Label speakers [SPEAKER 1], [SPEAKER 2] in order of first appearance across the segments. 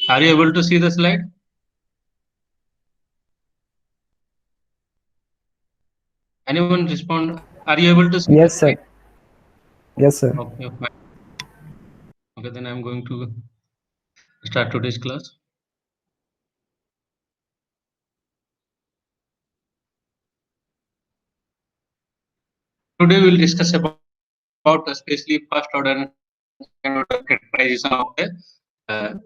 [SPEAKER 1] Are you able to see the slide? Anyone respond? Are you able to see the
[SPEAKER 2] Yes, sir.
[SPEAKER 1] slide?
[SPEAKER 2] Yes, sir.
[SPEAKER 1] Okay, fine. Okay, then I'm going to start today's class. Today we'll discuss about especially first order and second order characterization of the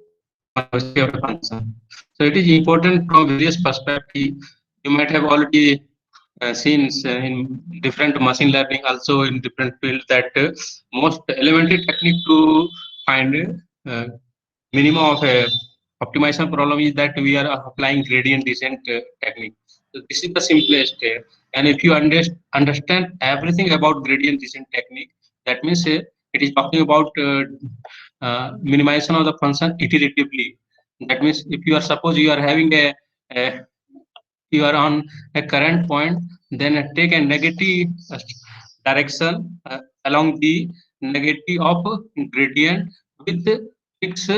[SPEAKER 1] convexity of the function. So it is important from various perspectives. You might have already seen in different machine learning, also in different fields, that most elementary technique to find uh, minimum of a optimization problem is that we are applying gradient descent technique. So this is the simplest. And if you understand everything about gradient descent technique, that means it is talking about minimization of the function iteratively. That means if you are suppose you are having a you are on a current point, then take a negative direction along the negative of gradient with fixed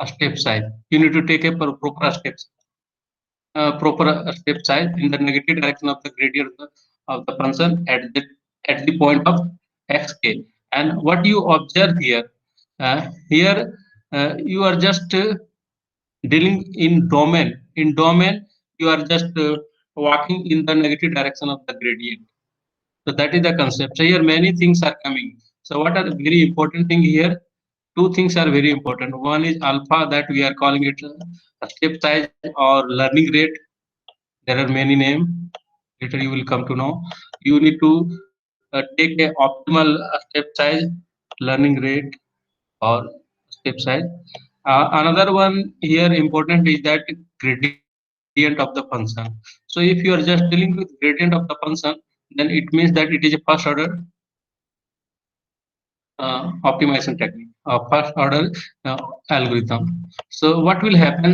[SPEAKER 1] step size. You need to take a proper step size in the negative direction of the gradient of the function at the point of xk. And what you observe here, here you are just dealing in domain. In domain, you are just walking in the negative direction of the gradient. So that is the concept. So here many things are coming. So what are the very important thing here? Two things are very important. One is alpha, that we are calling it a step size or learning rate. There are many names. Later you will come to know. You need to take a optimal step size, learning rate, or step size. Another one here important is that gradient of the function. So if you are just dealing with gradient of the function, then it means that it is a first order optimization technique, first order algorithm. So what will happen?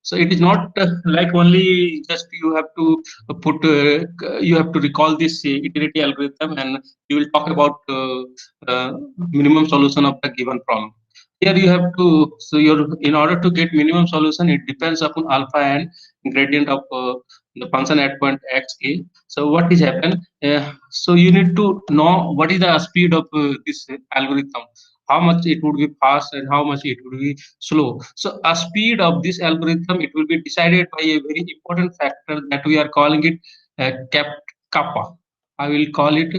[SPEAKER 1] So it is not like only just you have to you have to recall this iterative algorithm and you will talk about minimum solution of the given problem. Here you have to, so your in order to get minimum solution, it depends upon alpha and gradient of the function at point xk. So what is happen? So you need to know what is the speed of this algorithm, how much it would be fast and how much it would be slow. So a speed of this algorithm, it will be decided by a very important factor that we are calling it kappa. I will call it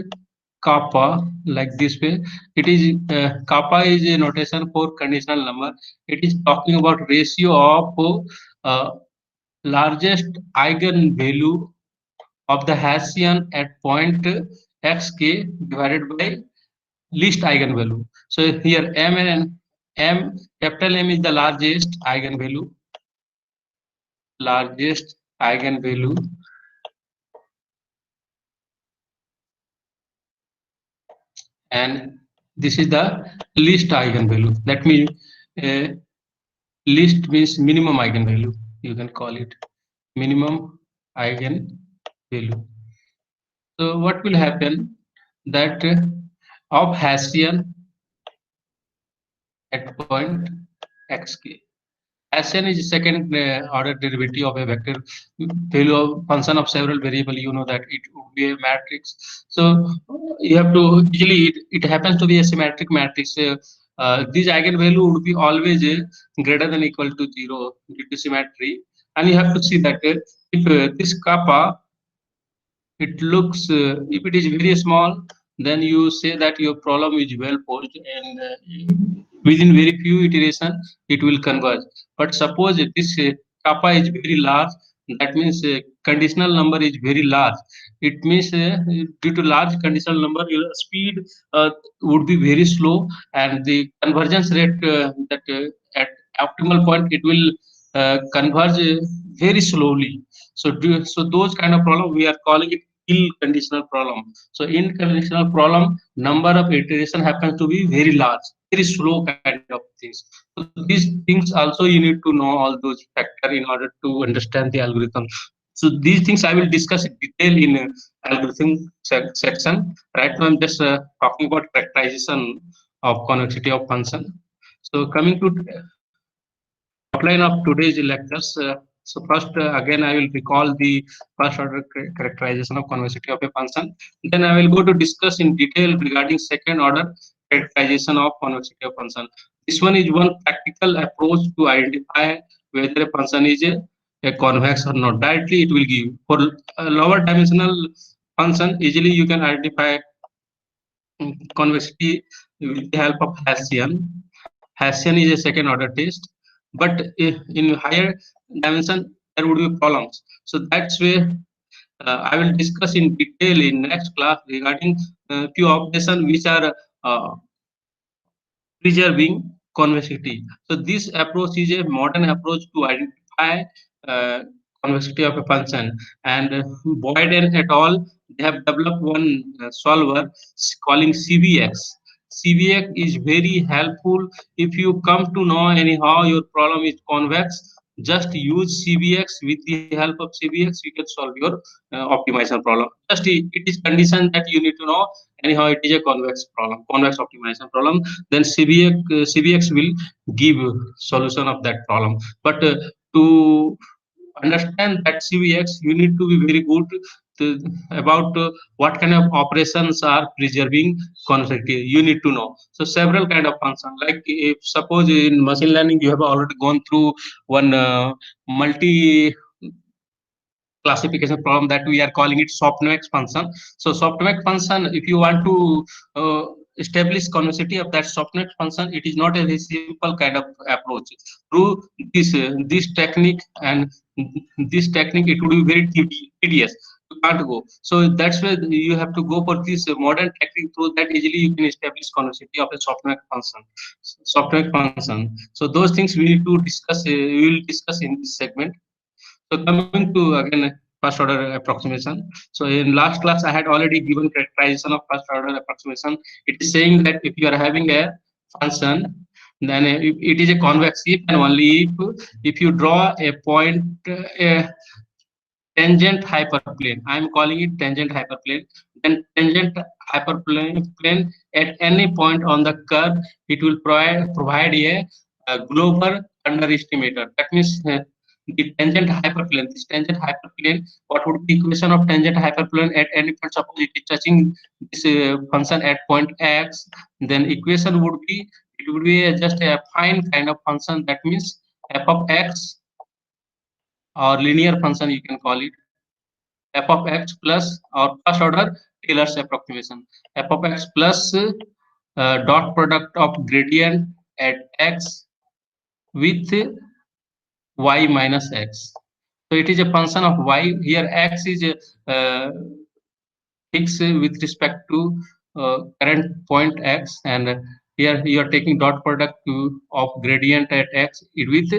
[SPEAKER 1] kappa like this way. It is kappa is a notation for conditional number. It is talking about ratio of uh, largest eigenvalue of the Hessian at point xk divided by least eigenvalue. So here m, capital M is the largest eigenvalue, and this is the least eigenvalue. That means uh, least means minimum eigenvalue. You can call it minimum eigenvalue. So what will happen that of Hessian at point xk. Sn is second order derivative of a vector value of function of several variable. You know that it would be a matrix. So you have to usually it happens to be a symmetric matrix. This eigenvalue would be always greater than equal to 0 due to symmetry, and you have to see that if this kappa, it looks if it is very small, then you say that your problem is well posed, and within very few iteration it will converge. But suppose if this kappa is very large, that means conditional number is very large. It means due to large conditional number, your speed would be very slow, and the convergence rate that at optimal point it will converge very slowly. So those kind of problem we are calling it ill conditional problem. So in conditional problem, number of iteration happens to be very large, very slow kind of things. So these things also you need to know all those factor in order to understand the algorithm. So these things I will discuss in detail in algorithm section. Right now I'm just talking about characterization of convexity of function. So coming to outline of today's lectures. So first, again, I will recall the first order characterization of convexity of a function. Then I will go to discuss in detail regarding second order characterization of convexity of function. This one is one practical approach to identify whether a function is a convex or not. Directly, it will give for a lower dimensional function. Easily, you can identify convexity with the help of Hessian. Hessian is a second order test, but in higher dimension there would be problems. So that's where I will discuss in detail in next class regarding few operations which are preserving convexity. So this approach is a modern approach to identify uh, convexity of a function. And Boyd and et al. They have developed one solver calling CVX. CVX is very helpful if you come to know anyhow your problem is convex. Just use CVX. With the help of CVX, you can solve your optimization problem. Just it is condition that you need to know anyhow it is a convex problem, convex optimization problem. Then CVX will give solution of that problem. But to understand that CVX, you need to be very good about what kind of operations are preserving convexity. You need to know. So several kind of functions. Like if suppose in machine learning you have already gone through one multi classification problem that we are calling it softmax function. So softmax function, if you want to establish convexity of that softmax function, it is not a very simple kind of approach. Through this technique and this technique, it would be very tedious. You can't go. So that's where you have to go for this modern technique. Through that, easily you can establish convexity of a softmax function. Softmax function. So those things we need to discuss. We will discuss in this segment. So coming to again first order approximation. So in last class I had already given characterization of first order approximation. It is saying that if you are having a function, then it is a convex if and only if you draw a point, a tangent hyperplane. I am calling it tangent hyperplane. Then tangent hyperplane at any point on the curve, it will provide a global underestimator. That means the tangent hyperplane. This tangent hyperplane, what would be equation of tangent hyperplane at any point? Suppose it is touching this function at point x, then equation would be it would be just a affine kind of function. That means f of x or linear function you can call it f of x plus or first order Taylor's approximation f of x plus dot product of gradient at x with y minus x. So it is a function of y. Here x is uh, fixed with respect to current point x, and here you are taking dot product of gradient at x with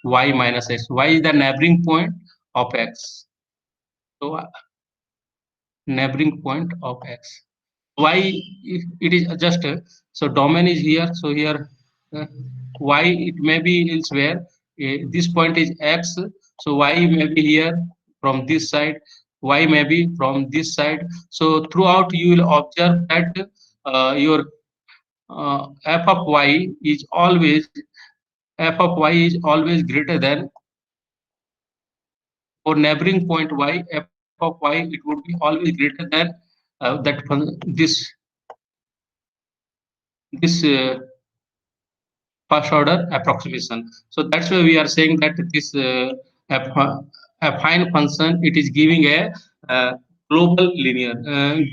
[SPEAKER 1] y minus x. Y is the neighboring point of x. So neighboring point of x. Y it is just so domain is here. So here y it may be elsewhere. This point is x. So y may be here from this side. Y may be from this side. So throughout you will observe that your f of y is always greater than for neighboring point y. F of y it would be always greater than this first order approximation. So that's why we are saying that this affine function, it is giving a global linear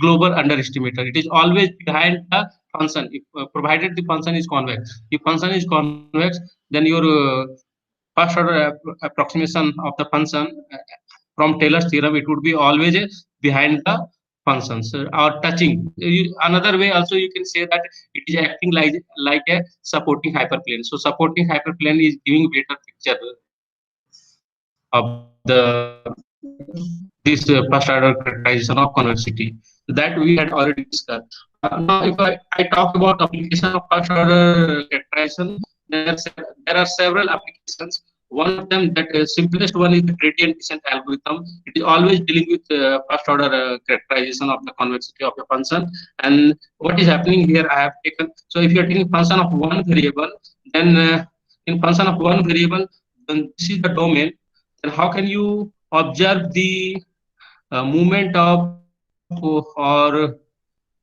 [SPEAKER 1] global underestimator. It is always behind the function if provided the function is convex. If function is convex, then your first order approximation of the function from Taylor's theorem, it would be always behind the functions or touching. Another way also you can say that it is acting like a supporting hyperplane. So supporting hyperplane is giving better picture of the this first order characterization of convexity that we had already discussed. Now if I talk about application of first order characterization, there are several applications. One of them, that simplest one, is the gradient descent algorithm. It is always dealing with first order characterization of the convexity of a function. And what is happening here, I have taken, so if you are taking function of one variable, then in function of one variable, when this is the domain, then how can you observe the movement of or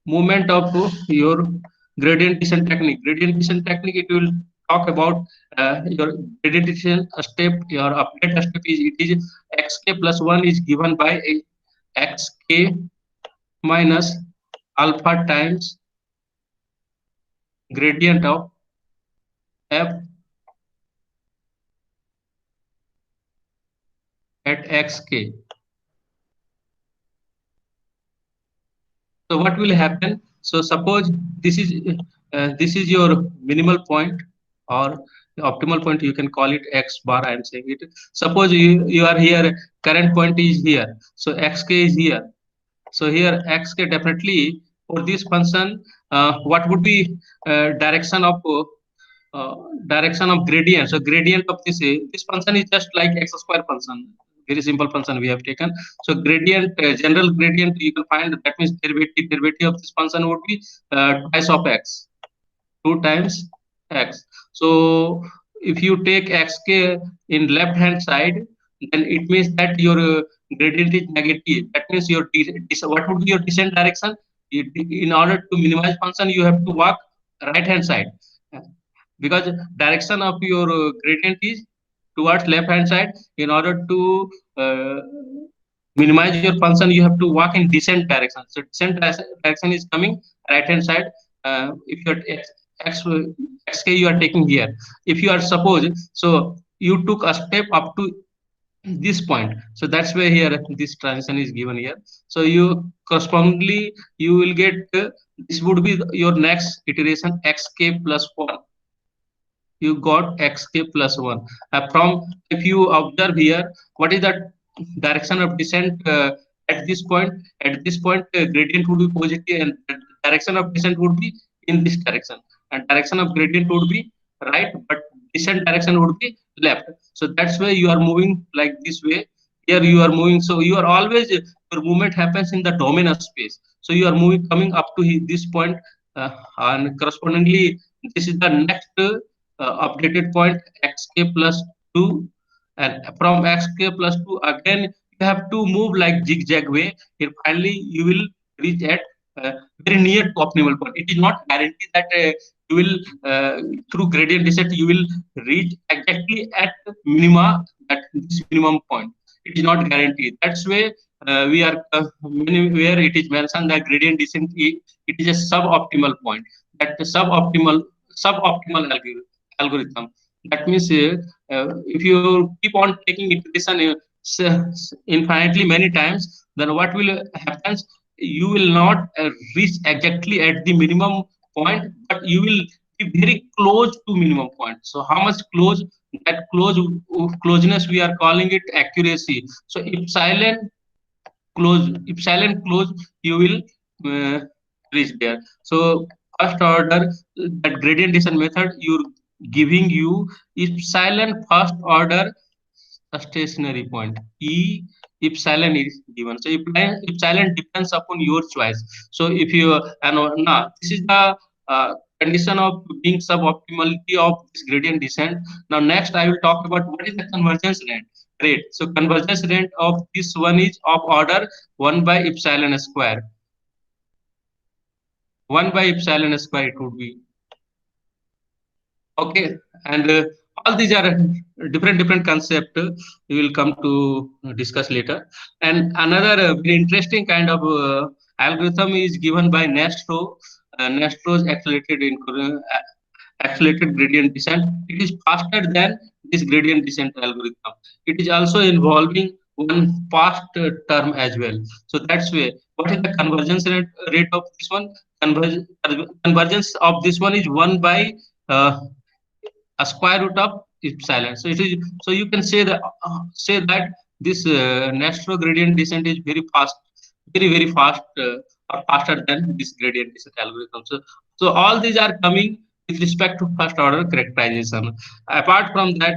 [SPEAKER 1] movement of your gradient descent technique? Gradient descent technique, it will talk about your gradient descent step. Your update step is, it is xk plus 1 is given by a xk minus alpha times gradient of f at xk. So what will happen? So suppose this is your minimal point or optimal point. You can call it x bar. I am saying it. Suppose you are here. Current point is here. So xk is here. So here xk definitely for this function. What would be direction of gradient? So gradient of this function is just like x square function. Very simple function we have taken. So gradient, general gradient, you can find, that means derivative of this function would be twice of x, 2 times x. So if you take xk in left hand side, then it means that your gradient is negative. That means your what would be your descent direction? In order to minimize function, you have to walk right hand side, because direction of your gradient is towards left hand side. In order to uh, minimize your function, you have to walk in descent direction. So descent direction is coming right hand side. If you're x xk you are taking here, if you are suppose, so you took a step up to this point, so that's why here this transition is given here. So you correspondingly you will get this would be your next iteration xk plus 1. You got xk plus 1. From, if you observe here, what is the direction of descent at this point? At this point, gradient would be positive, and direction of descent would be in this direction, and direction of gradient would be right, but descent direction would be left. So that's why you are moving like this way. Here you are moving, so you are always, your movement happens in the domain of space. So you are moving, coming up to this point, and correspondingly, this is the next updated point xk plus 2, and from xk plus 2 again you have to move like zigzag way. Here finally you will reach at very near to optimal point. It is not guaranteed that you will through gradient descent you will reach exactly at minima, at this minimum point. It is not guaranteed. That's why we are where it is mentioned that gradient descent, it is a suboptimal point. That the suboptimal algorithm. That means if you keep on taking iteration infinitely many times, then what will happen? You will not reach exactly at the minimum point, but you will be very close to minimum point. So how much close? That closeness we are calling it accuracy. So if silent close, you will reach there. So first order, that gradient descent method you're giving you is silent first order stationary point e, if silent is given. So if silent depends upon your choice. So if you and now this is the condition of being suboptimality of this gradient descent. Now next I will talk about what is the convergence rate. So convergence rate of this one is of order 1 by epsilon square. 1 by epsilon square it would be. Okay, and all these are different concept. We will come to discuss later. And another very interesting kind of algorithm is given by Nastro. Nastro's accelerated gradient descent. It is faster than this gradient descent algorithm. It is also involving one past term as well. So that's why, what is the convergence rate of this one? Convergence of this one is 1 by a square root of epsilon. So it is, so you can say that this Nastro gradient descent is very fast, very fast, or faster than this gradient descent algorithm. So all these are coming with respect to first order characterization. Apart from that,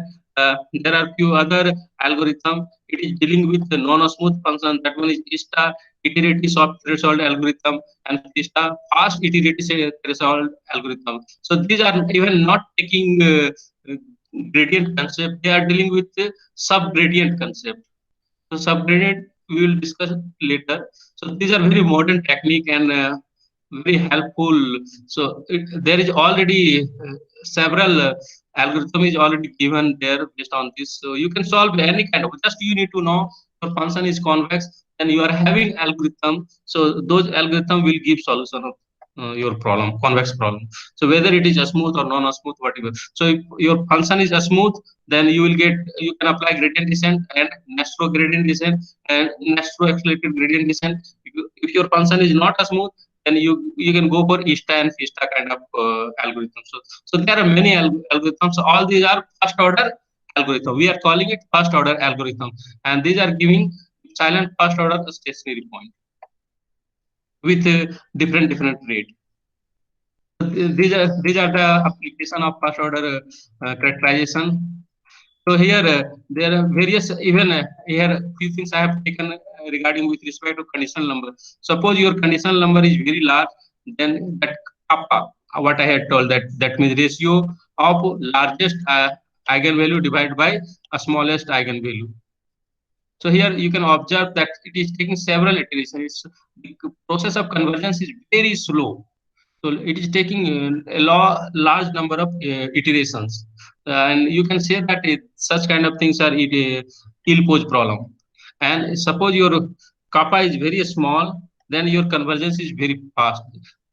[SPEAKER 1] there are few other algorithm. It is dealing with the non-smooth function. That one is ISTA, iterative soft threshold algorithm, and ISTA, fast iterative threshold algorithm. So these are even not taking gradient concept, they are dealing with the sub-gradient concept. So subgradient we will discuss later. So these are very modern technique and very helpful. So there is already several algorithm is already given there based on this. So you can solve any kind of. Just you need to know your function is convex, and you are having algorithm. So those algorithm will give solution of your problem, convex problem. So whether it is a smooth or non-smooth, whatever. So if your function is a smooth, then you can apply gradient descent and Nastro gradient descent and Nastro accelerated gradient descent. If your function is not a smooth, then you can go for Ista and Fista kind of algorithm. So there are many algorithms. So all these are first order algorithm. We are calling it first order algorithm, and these are giving silent first order stationary point with different rate. These are the application of first order characterization. So here there are various even here few things I have taken regarding with respect to conditional number. Suppose your conditional number is very large, then that kappa, what I had told, that means ratio of largest eigenvalue divided by a smallest eigenvalue. So here you can observe that it is taking several iterations. The process of convergence is very slow. So it is taking large number of iterations, and you can say that such kind of things are ill pose problem. And suppose your kappa is very small, then your convergence is very fast.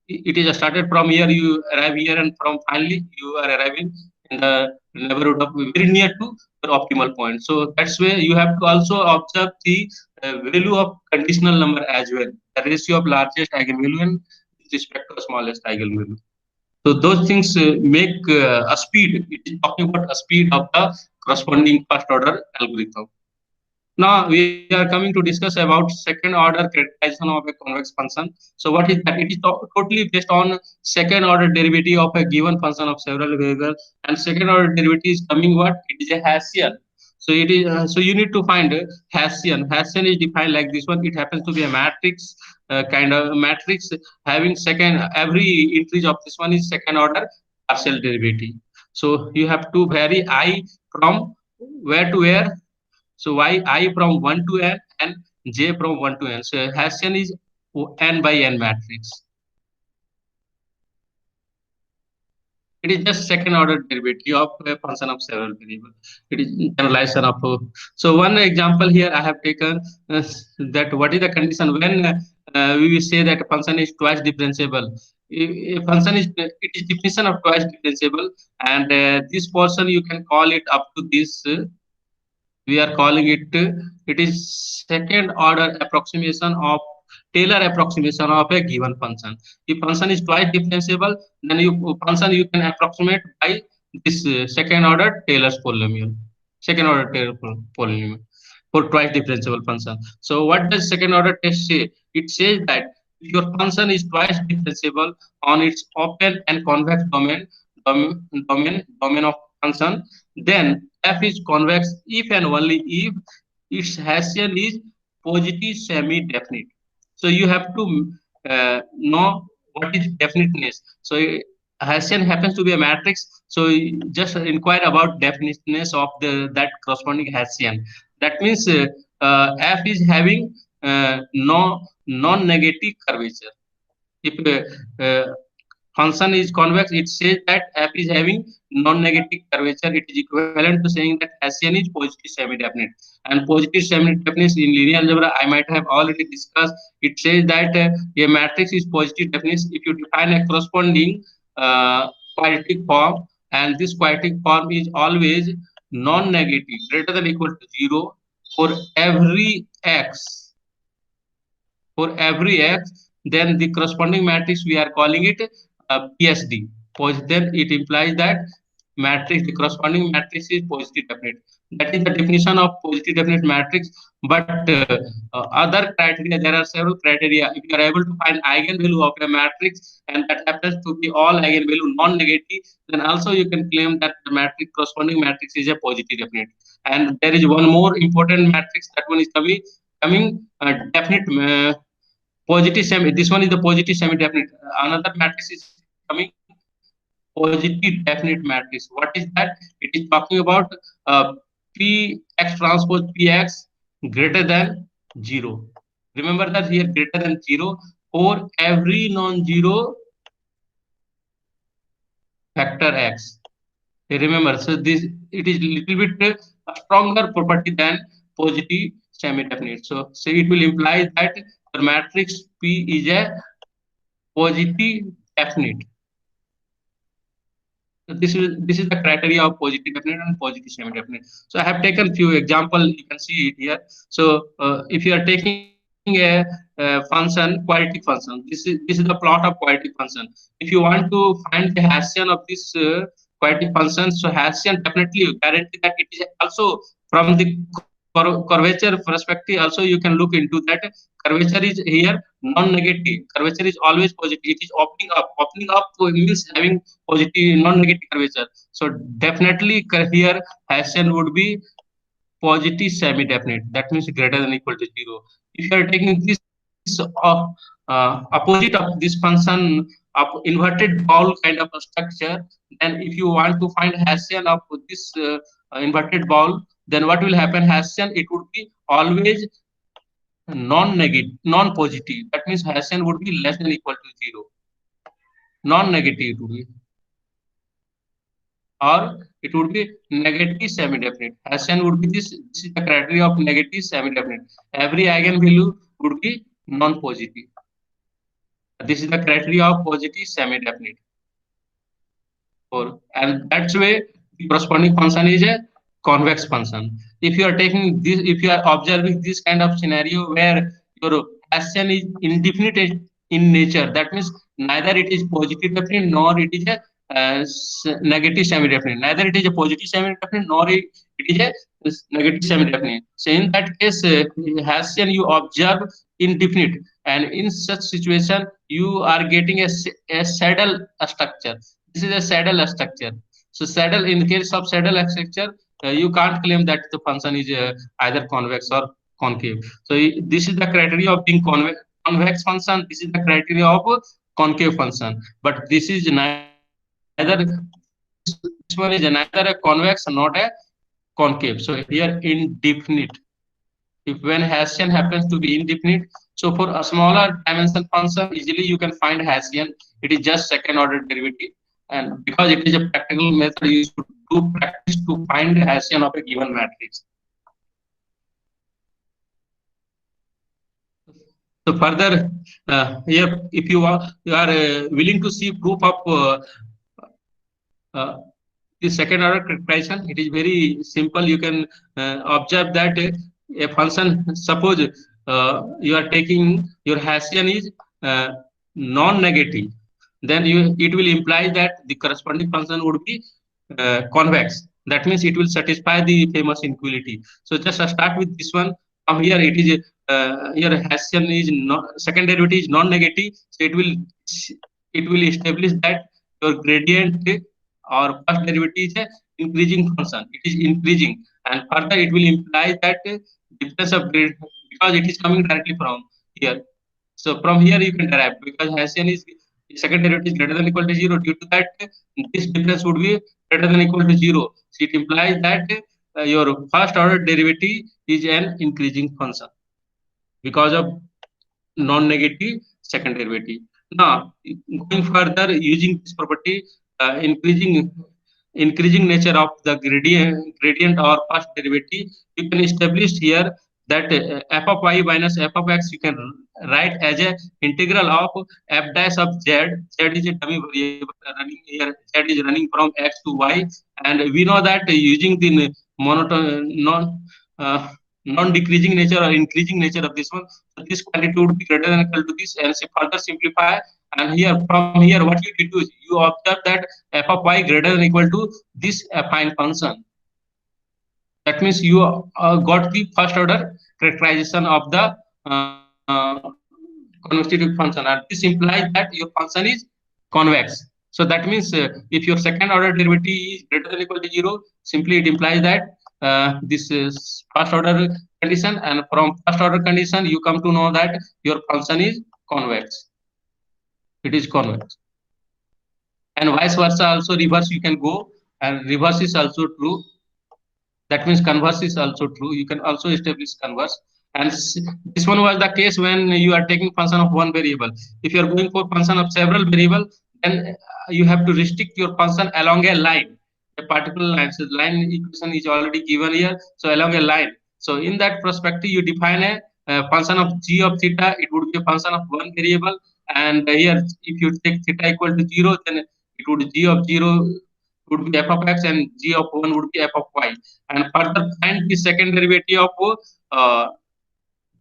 [SPEAKER 1] It is started from here, you arrive here, and from finally you are arriving in the neighborhood of very near to your optimal point. So that's where you have to also observe the value of conditional number as well, the ratio of largest eigenvalue and with respect to the smallest eigenvalue. So those things make a speed. It is talking about a speed of the corresponding first order algorithm. Now we are coming to discuss about second order characterization of a convex function. So what is that? It is totally based on second order derivative of a given function of several variables, and second order derivative is coming what? It is a Hessian. So it is so you need to find Hessian. Hessian is defined like this one. It happens to be a matrix kind of matrix having second every entry of this one is second order partial derivative. So you have to vary I from where to where. So y I from 1 to n and j from 1 to n. So Hessian is n by n matrix. It is just second order derivative of a function of several variables. It is generalization of. So one example here I have taken that what is the condition when we will say that a function is twice differentiable. A function is it is definition of twice differentiable, and this portion you can call it up to this. We are calling it it is second order approximation of Taylor approximation of a given function. If function is twice differentiable, then you function you can approximate by this second order Taylor's polynomial, second order Taylor polynomial for twice differentiable function. So what does second order test say? It says that if your function is twice differentiable on its open and convex domain of function, then f is convex if and only if its Hessian is positive semi-definite. So you have to know what is definiteness. So Hessian happens to be a matrix. So just inquire about definiteness of the that corresponding Hessian. That means f is having no non-negative curvature. If function is convex, it says that f is having non-negative curvature. It is equivalent to saying that Hessian is positive semi-definite. And positive semi-definite in linear algebra, I might have already discussed. It says that a matrix is positive definite if you define a corresponding quadratic form, and this quadratic form is always non-negative, greater than or equal to 0 for every x. For every x, then the corresponding matrix we are calling it PSD. Then it implies that matrix, the corresponding matrix is positive definite. That is the definition of positive definite matrix. But other criteria, there are several criteria. If you are able to find eigenvalue of a matrix and that happens to be all eigenvalue non-negative, then also you can claim that the matrix corresponding matrix is a positive definite. And there is one more important matrix, that one is coming definite positive semi. This one is the positive semi definite. Another matrix is coming positive definite matrix. What is that? It is talking about P x transpose Px greater than 0. Remember that here greater than 0 for every non-zero factor x. Remember, so this it is little bit stronger property than positive semi-definite. So it will imply that the matrix P is a positive definite. So this is the criteria of positive definite and positive semi-definite. So I have taken few example. You can see it here. So if you are taking a function quality function, this is the plot of quality function. If you want to find the Hessian of this quality function, so Hessian definitely guarantee that it is also from the curvature perspective. Also, you can look into that. Curvature is here non-negative. Curvature is always positive. It is opening up. Opening up means having positive non-negative curvature. So definitely here Hessian would be positive semi-definite. That means greater than equal to 0. If you are taking this opposite of this function of inverted ball kind of a structure, then if you want to find Hessian of this inverted ball, then what will happen? Hessian it would be always non-negative, non-positive. That means Hessian would be less than equal to 0. Non-negative it would be, or it would be negative semi-definite. Hessian would be this is the criteria of negative semi-definite. Every eigenvalue would be non-positive. This is the criteria of positive semi-definite. And that's way the corresponding function is a convex function. If you are taking this, if you are observing this kind of scenario where your Hessian is indefinite in nature, that means neither it is positive definite nor it is a negative semi-definite. Neither it is a positive semi-definite nor it is a negative semi-definite. So in that case, Hessian you observe indefinite, and in such situation you are getting a saddle structure. This is a saddle structure. So saddle, in the case of saddle structure, you can't claim that the function is either convex or concave. So this is the criteria of being convex function. This is the criteria of concave function. But this is neither, this one is neither a convex nor a concave. So here indefinite. If when Hessian happens to be indefinite, so for a smaller dimension function, easily you can find Hessian. It is just second order derivative. And because it is a practical method, you should do practice to find the Hessian of a given matrix. So further, here, if you are willing to see proof of uh, the second order characterization, it is very simple. You can observe that a function, suppose you are taking your Hessian is non-negative, then it will imply that the corresponding function would be convex. That means it will satisfy the famous inequality. So just start with this one. From here it is here Hessian is not, second derivative is non-negative, so it will establish that your gradient or first derivative is a increasing function. It is increasing, and further it will imply that difference of grade, because it is coming directly from here. So from here you can derive, because Hessian is second derivative is greater than equal to 0. Due to that, this difference would be greater than equal to 0. So it implies that your first order derivative is an increasing function because of non-negative second derivative. Now, going further, using this property, increasing nature of the gradient or first derivative, you can establish here that f of y minus f of x you can write as a integral of f dash of z. Z is a dummy variable running here. Z is running from x to y, and we know that using the monotone non-decreasing nature or increasing nature of this one, so this quantity would be greater than equal to this, and further simplify. And here from here, what you did is you observe that f of y greater than equal to this affine function. That means you got the first order characterization of the constitutive function, and this implies that your function is convex. So that means if your second order derivative is greater than equal to 0, simply it implies that this is first order condition, and from first order condition you come to know that your function is convex. It is convex. and vice versa also reverse you can go, and reverse is also true. That means converse is also true. You can also establish converse. And this one was the case when you are taking function of one variable. If you are going for function of several variable, then you have to restrict your function along a line, a particular line. So line equation is already given here. So along a line. So in that perspective, you define a function of g of theta. It would be a function of one variable. And here, if you take theta equal to 0, then it would g of 0 would be f of x and g of 1 would be f of y. And further find the second derivative of uh,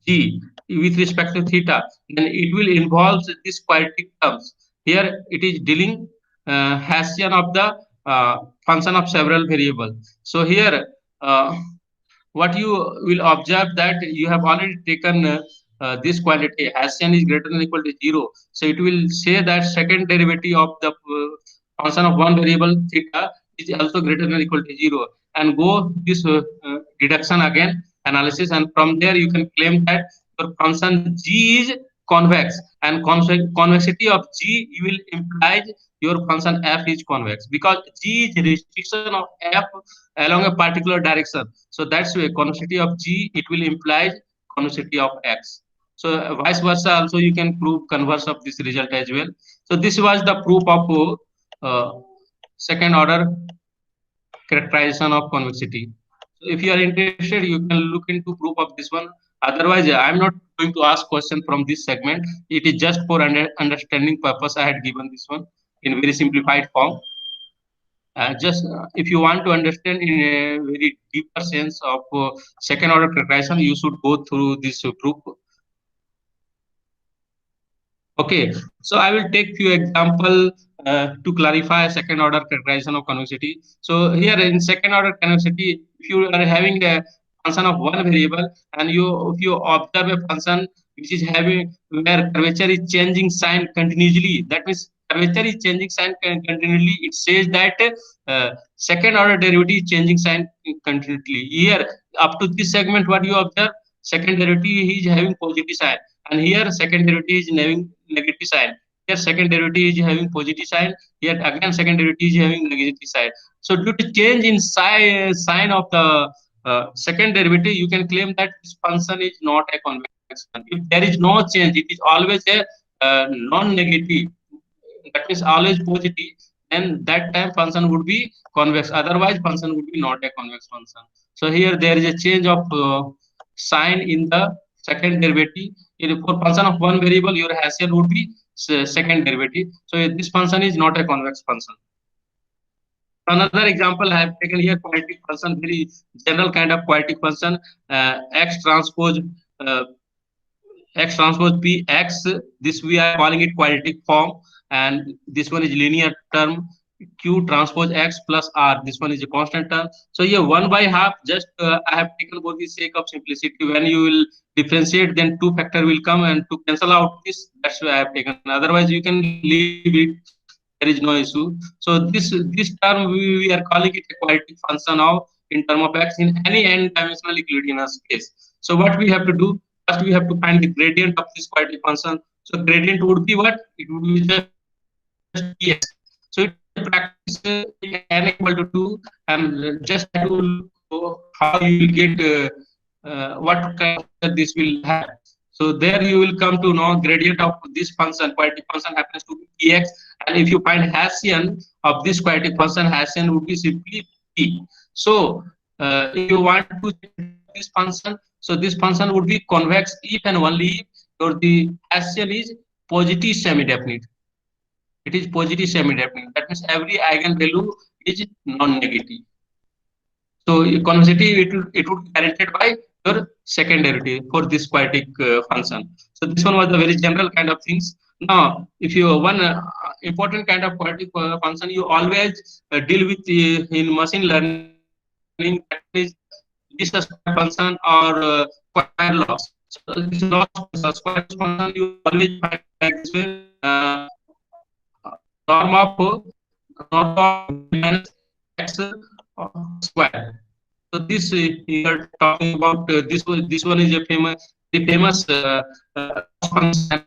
[SPEAKER 1] g with respect to theta, then it will involve this quadratic terms. Here it is dealing Hessian of the function of several variables. So here what you will observe that you have already taken this quantity Hessian is greater than or equal to 0. So it will say that second derivative of the function of one variable theta is also greater than or equal to 0, and go this deduction again analysis, and from there you can claim that your function g is convex, and convexity of g you will imply your function f is convex, because g is restriction of f along a particular direction. So that's why convexity of g it will imply convexity of x. So vice versa also you can prove converse of this result as well. So this was the proof of uh, second order characterization of convexity. So if you are interested, you can look into proof of this one. Otherwise, I'm not going to ask question from this segment. It is just for understanding purpose. I had given this one in very simplified form. Just if you want to understand in a very deeper sense of second order characterization, you should go through this proof. Okay, so I will take few example to clarify second order characterization of convexity. So here in second order convexity, if you are having a function of one variable, and if you observe a function which is having where curvature is changing sign continuously, that means curvature is changing sign continuously. It says that second order derivative is changing sign continuously. Here up to this segment, what you observe, second derivative is having positive sign, and here second derivative is having negative sign. Here second derivative is having positive sign. Here again second derivative is having negative sign. So due to change in sign of the second derivative, you can claim that this function is not a convex function. If there is no change, it is always a non-negative. That is always positive. Then that time function would be convex. Otherwise, function would be not a convex function. So here there is a change of sign in the second derivative. For function of one variable, your Hessian would be second derivative. So this function is not a convex function. Another example I have taken here, quadratic function, very general kind of quadratic function, x transpose p x. This we are calling it quadratic form, and this one is linear term q transpose x plus r. This one is a constant term. So here 1 by half, just I have taken for the sake of simplicity. When you will differentiate, then two factor will come, and to cancel out this, that's why I have taken. Otherwise you can leave it, there is no issue. So this term we are calling it a quadratic function of in term of x in any n dimensional Euclidean space. So what we have to do, first we have to find the gradient of this quadratic function. So gradient would be what? It would be just px. So it practice n equal to 2, and just to how you will get what kind of this will have. So there you will come to know gradient of this function, quadratic function happens to be px, and if you find Hessian of this quadratic function, Hessian would be simply p. So if you want to check this function, so this function would be convex if and only if your the Hessian is positive semi-definite. It is positive semi-definite. That means every eigenvalue is non-negative. So convexity it would be guaranteed by your second derivative for this quadratic function. So this one was the very general kind of things. Now, if you one important kind of quadratic function you always deal with in machine learning, that is least square function or square loss. So this loss square function you always find like this way. Norm of minus x square. So this you are talking about this one is a famous function.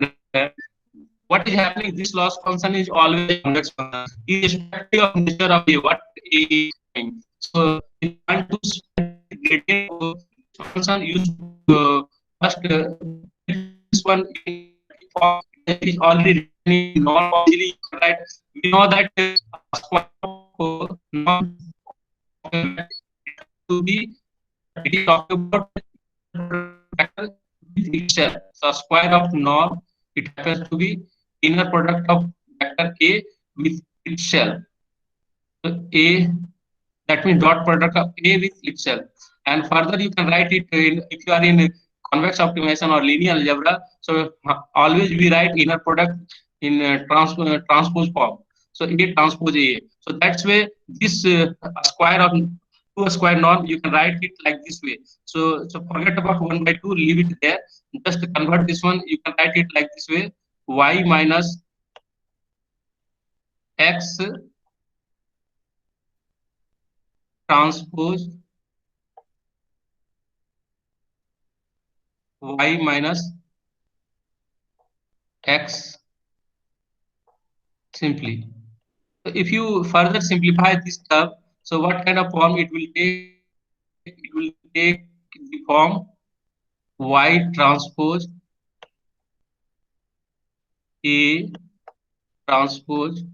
[SPEAKER 1] what is happening? This loss function is always a convex function, irrespective of nature of A, what A is doing. So if you want to spend gradient of function, you should first this one form is already written in non-form. Easily you can write. We know that square of non to be, it is talking about factor with itself. So square of norm, it happens to be inner product of vector A with itself. So A, that means dot product of A with itself. And further you can write it in, if you are in convex optimization or linear algebra. So always we write inner product in transpose form. So A transpose A. So that's way this square of to a square norm, you can write it like this way. So forget about 1/2, leave it there. Just convert this one, you can write it like this way: y minus x transpose y minus x simply. So if you further simplify this term, so what kind of form it will take? It will take the form y transpose A transpose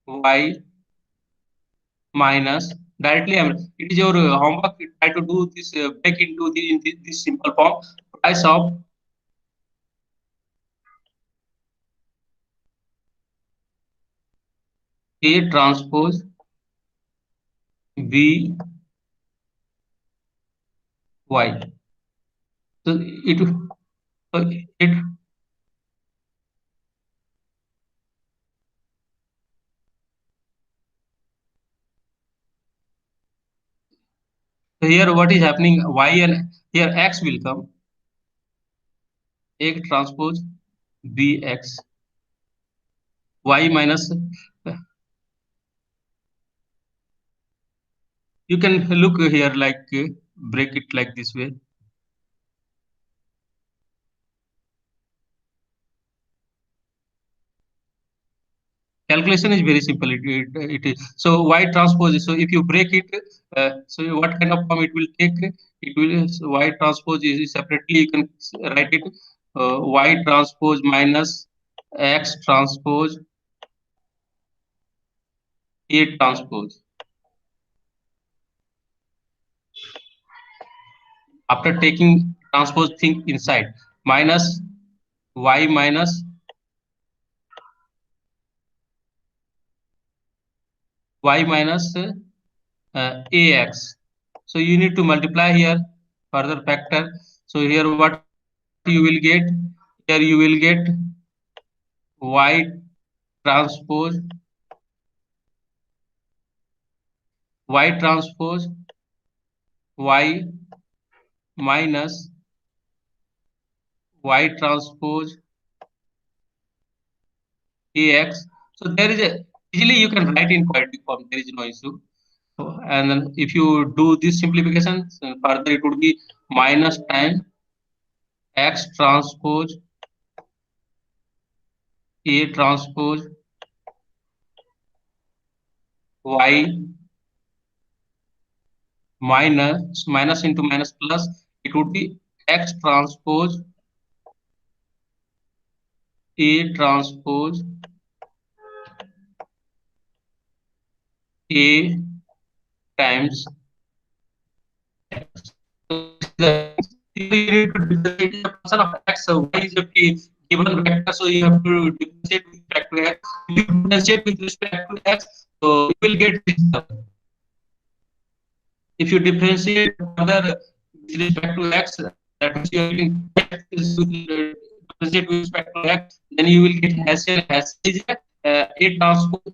[SPEAKER 1] y minus, directly it is your homework. Try to do this, break into this simple form: price of A transpose B y. So it here what is happening? Y and here x will come. A transpose B x y minus. You can look here like break it like this way. Calculation is very simple. It is so y transpose. So if you break it, so what kind of form it will take? It will, so y transpose is separately. You can write it y transpose minus x transpose A transpose. After taking transpose thing inside, minus y minus ax. So you need to multiply here further factor. So here what you will get? Here you will get y transpose y minus y transpose ax. So there is a, easily you can write in quadratic form. There is no issue. So, and then if you do this simplification, so further it would be minus time x transpose A transpose y minus into minus plus, it would be x transpose A transpose A times x. So you need to differentiate the function of x. So y is a given vector, so you have to differentiate with respect to x. If you differentiate with respect to x, so you will get this term. If you differentiate further with respect to x, that means you are getting x differentiate with respect to x, then you will get Hessian. Hessian is A transpose.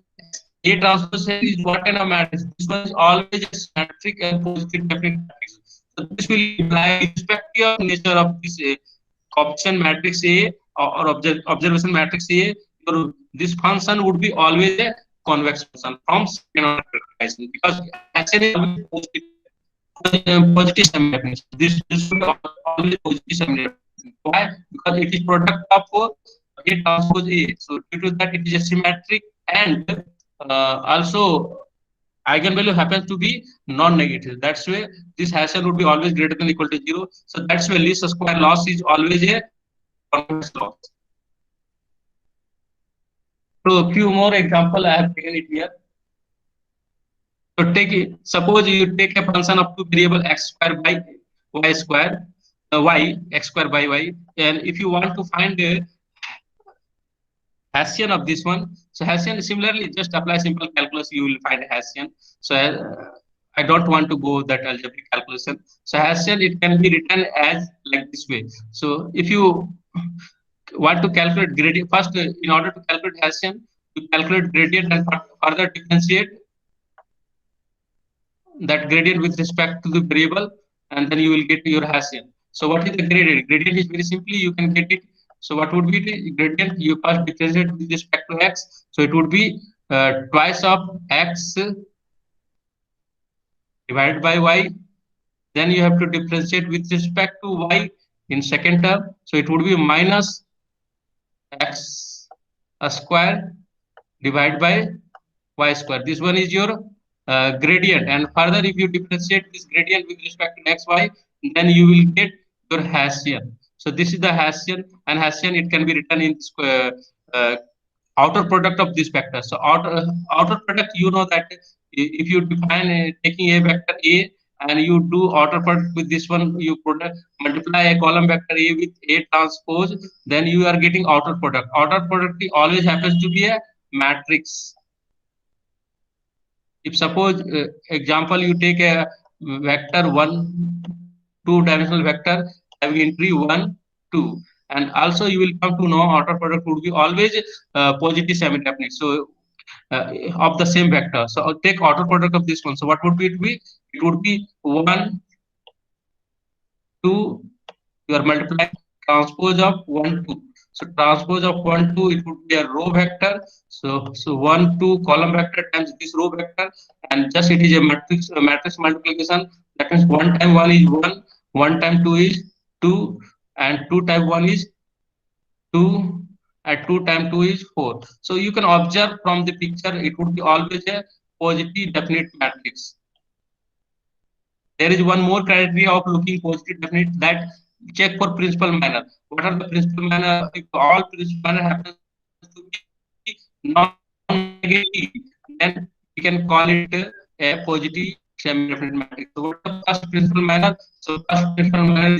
[SPEAKER 1] A transpose is what kind of matrix? This one is always a symmetric and positive definite matrix. So this will imply irrespective of nature of this coefficient matrix A or observation matrix A, this function would be always a convex function from second order factorization, because Hessian is always positive semi-definite. This will be always positive semi-definite. Why? Because it is product of A transpose A. So due to that, it is asymmetric, and also eigenvalue happens to be non-negative. That's why this Hessian would be always greater than or equal to 0. So that's why least square loss is always a convex loss. So a few more example I have taken it here. So suppose you take a function of two variable x square by y square, x square by y, and if you want to find a Hessian of this one, so Hessian similarly just apply simple calculus, you will find Hessian. So I don't want to go that algebraic calculation. So Hessian, it can be written as like this way. So if you want to calculate gradient, first in order to calculate Hessian, you calculate gradient and further differentiate that gradient with respect to the variable, and then you will get your Hessian. So what is the gradient? Gradient is very simply, you can get it. So what would be the gradient? You first differentiate with respect to x. So it would be twice of x divided by y. Then you have to differentiate with respect to y in second term. So it would be minus x square divided by y square. This one is your gradient, and further if you differentiate this gradient with respect to x, y, then you will get your Hessian. So this is the Hessian, and Hessian, it can be written in uh, outer product of this vector. So outer product, you know that if you define taking a vector A and you do outer product with this one, you multiply a column vector A with A transpose, then you are getting outer product. Outer product always happens to be a matrix. If suppose example, you take a vector 1 2-dimensional vector having entry 1 2, and also you will come to know outer product would be always positive semi-definite, so of the same vector. So I'll take outer product of this one. So what would it be? It would be 1 2, you are multiplying transpose of 1 2. So transpose of 1 2, it would be a row vector. So 1 2 column vector times this row vector, and just it is a matrix multiplication. That means 1 time 1 is 1, 1 time 2 is 2, and 2 time 1 is 2, and 2 time 2 is 4. So you can observe from the picture, it would be always a positive definite matrix. There is one more criteria of looking positive definite, that check for principal minor. What are the principal minor? If all principal minor happens to be non-negative, then we can call it a positive semi-definite matrix. So what is the first principal minor? So first principal minor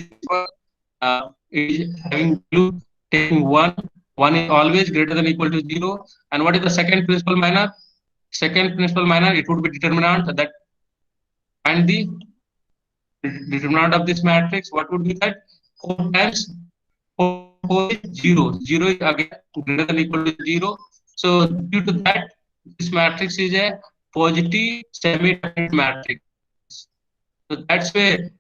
[SPEAKER 1] is having value taking 1. 1 is always greater than or equal to 0. And what is the second principal minor? Second principal minor, it would be determinant that find the determinant of this matrix. What would be that? 4 times 4 is 0. 0 is again greater than or equal to 0. So due to that, this matrix is a positive semi-definite matrix. So that's why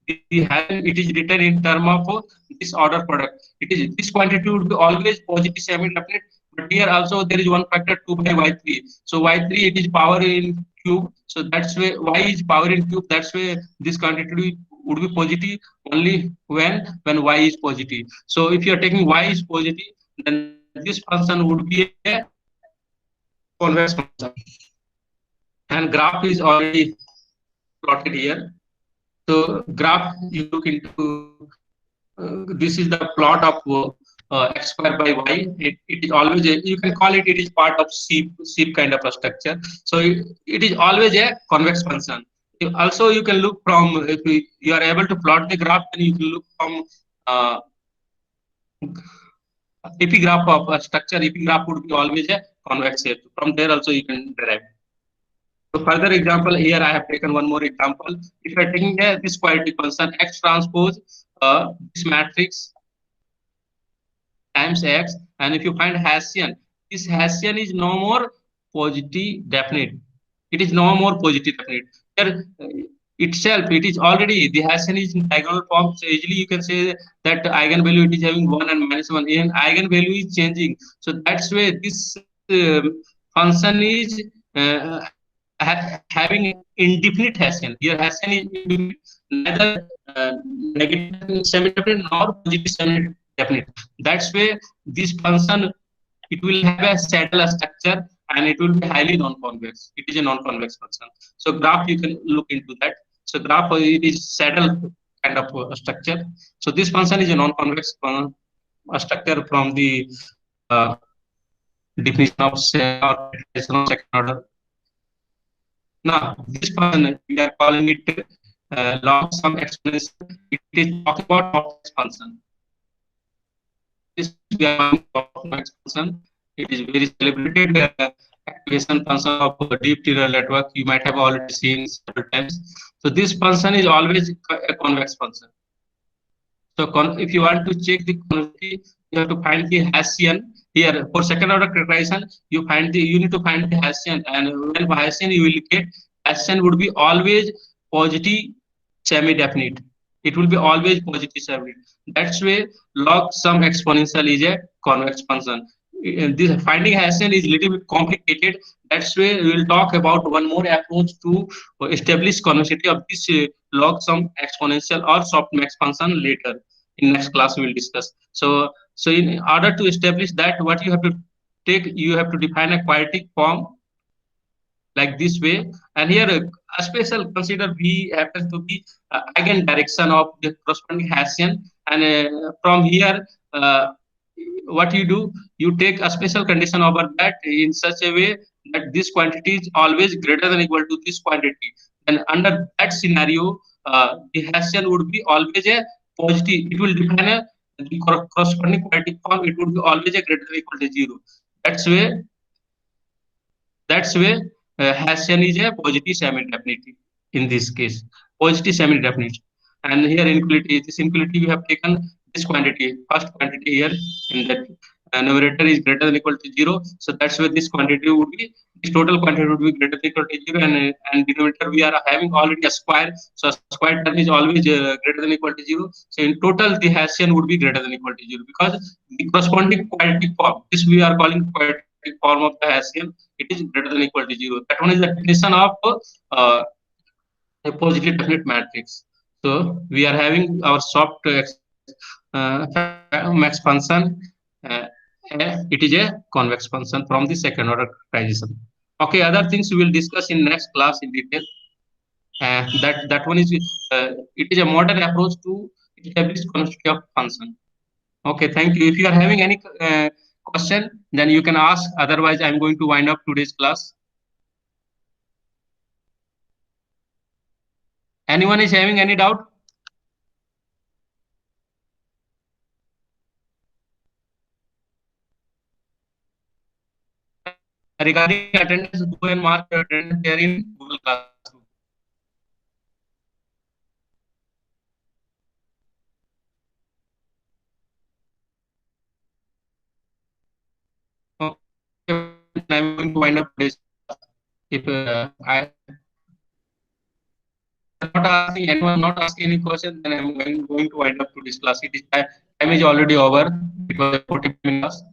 [SPEAKER 1] it is written in term of this order product. It is this quantity would be always positive semi-definite, but here also there is one factor 2 by y3. So y3, it is power in cube. So that's why y is power in cube. That's why this quantity would be positive only when y is positive. So if you are taking y is positive, then this function would be a convex function. And graph is already plotted here. So graph, you look into this is the plot of x square by y. It is always you can call it is part of sheep kind of a structure. So it is always a convex function. Also you can look from, if you are able to plot the graph, then you can look from epigraph of a structure. Epigraph would be always a convex shape. From there also you can derive. So further example, here I have taken one more example. If I are taking this quality function x transpose this matrix times x, and if you find Hessian, this Hessian is no more positive definite. It is no more positive definite. Here itself, it is already, the Hessian is in diagonal form. So easily you can say that eigenvalue, it is having 1 and -1. And eigenvalue is changing. So that's why this function is having indefinite Hessian. Here Hessian is indefinite. neither negative semi-definite nor positive semi-definite. That's why this function, it will have a saddle structure and it will be highly non-convex. It is a non-convex function. So graph, you can look into that. So graph, it is saddle kind of structure. So this function is a non-convex structure from the definition of second order. Now, this function, we are calling it log sum exponential. It is talking about complex function. This we are calling complex function. It is very celebrated activation function of deep neural network. You might have already seen several times. So this function is always a convex function. So if you want to check the convexity, you have to find the Hessian. Here for second order characterization, you need to find the Hessian, and when Hessian you will get, Hessian would be always positive semi-definite. It will be always positive semi-definite. That's why log sum exponential is a convex function. This finding Hessian is little bit complicated. That's why we will talk about one more approach to establish convexity of this log sum exponential or softmax function later. In next class we will discuss. So in order to establish that, what you have to take, you have to define a quadratic form like this way. And here a special consider V happens to be again direction of the corresponding Hessian, and from here what you do, you take a special condition over that in such a way that this quantity is always greater than equal to this quantity. And under that scenario, the Hessian would be always a positive. It will define the corresponding quadratic form. It would be always a greater than equal to 0. That's why Hessian is a positive semi-definite in this case. Positive semi-definite. And here inequality, this inequality we have taken this quantity, first quantity here in that numerator is greater than equal to 0. So that's why this quantity would be, this total quantity would be greater than equal to 0, and denominator we are having already a square. So a square term is always greater than equal to 0. So in total the Hessian would be greater than equal to 0 because the corresponding quadratic form, this we are calling quadratic form of the Hessian, it is greater than equal to 0. That one is the definition of a positive definite matrix. So we are having our soft max function. It is a convex function from the second order characterization. Okay, other things we will discuss in next class in detail. That one is it is a modern approach to establish convexity of function. Okay, thank you. If you are having any question, then you can ask. Otherwise, I'm going to wind up today's class. Anyone is having any doubt? Regarding attendance, go and mark your attendance there in Google Classroom. Okay, I'm going to wind up this. If I not asking anyone, not asking any question, then I'm going to wind up to this class. It is time is already over. It was 40 minutes.